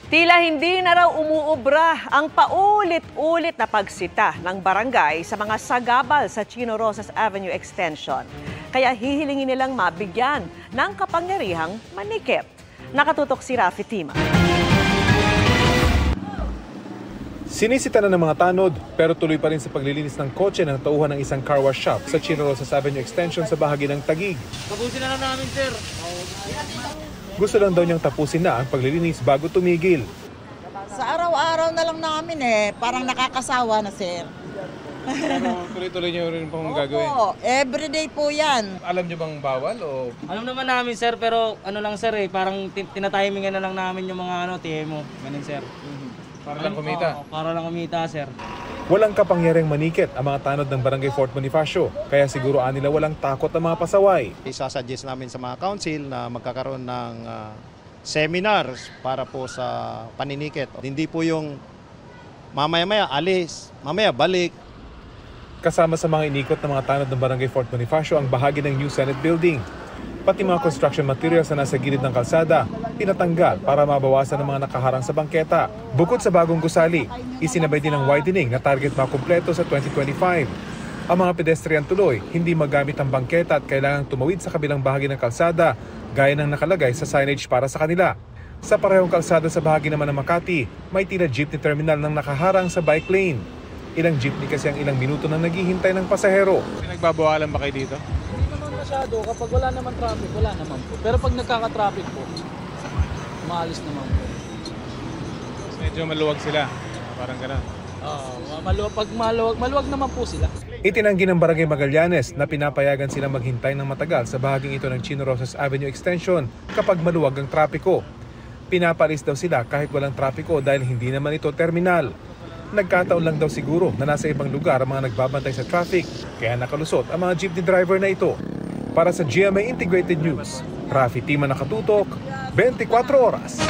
Tila hindi na raw umuubra ang paulit-ulit na pagsita ng barangay sa mga sagabal sa Chino Rosas Avenue Extension. Kaya hihilingin nilang mabigyan ng kapangyarihang manikip. Nakatutok si Rafi Tima. Sinisita na ng mga tanod pero tuloy pa rin sa paglilinis ng kotse ng tauhan ng isang car wash shop sa Chino Rosas Avenue Extension sa bahagi ng Taguig. Tapusin na lang namin, sir. Gusto lang daw niyang tapusin na ang paglilinis bago tumigil. Sa araw-araw na lang namin parang nakakasawa na, sir. Pero tuloy-tuloy niyo rin pong gagawin. Opo, everyday po yan. Alam niyo bang bawal o? Alam naman namin, sir, pero ano lang, sir, parang tinatimingan na lang namin yung mga TMO. Ganun, sir. Para lang kumita? Oo, para lang kumita, sir. Walang kapangyarihang manikit ang mga tanod ng Barangay Fort Bonifacio, kaya siguro nila walang takot ang mga pasaway. Isasuggest namin sa mga council na magkakaroon ng seminars para po sa paninikit. Hindi po yung mamaya-maya alis, mamaya balik. Kasama sa mga inikot ng mga tanod ng Barangay Fort Bonifacio ang bahagi ng New Senate Building. Pati mga construction materials na nasa gilid ng kalsada, pinatanggal para mabawasan ang mga nakaharang sa bangketa. Bukod sa bagong gusali, isinabay din ang widening na target makumpleto sa 2025. Ang mga pedestrian tuloy, hindi magamit ang bangketa at kailangang tumawid sa kabilang bahagi ng kalsada, gaya ng nakalagay sa signage para sa kanila. Sa parehong kalsada sa bahagi naman ng Makati, may tila jeepney terminal nang nakaharang sa bike lane. Ilang jeepney kasi ang ilang minuto nang naghihintay ng pasahero. Pinagbabawalan ba kayo dito? Masyado, kapag wala naman traffic, wala naman po. Pero pag nagkaka-traffic po, maalis naman po. Medyo maluwag sila, parang gano'n. Maluwag naman po sila. Itinanggi ng Barangay Magallanes na pinapayagan silang maghintay ng matagal sa bahaging ito ng Chino Rosas Avenue Extension kapag maluwag ang trapiko. Pinapalis daw sila kahit walang trapiko dahil hindi naman ito terminal. Nagkataon lang daw siguro na nasa ibang lugar ang mga nagbabantay sa traffic, kaya nakalusot ang mga jeepney driver na ito. Para sa GMA Integrated News, Rafi Tima, nakatutok, 24 oras.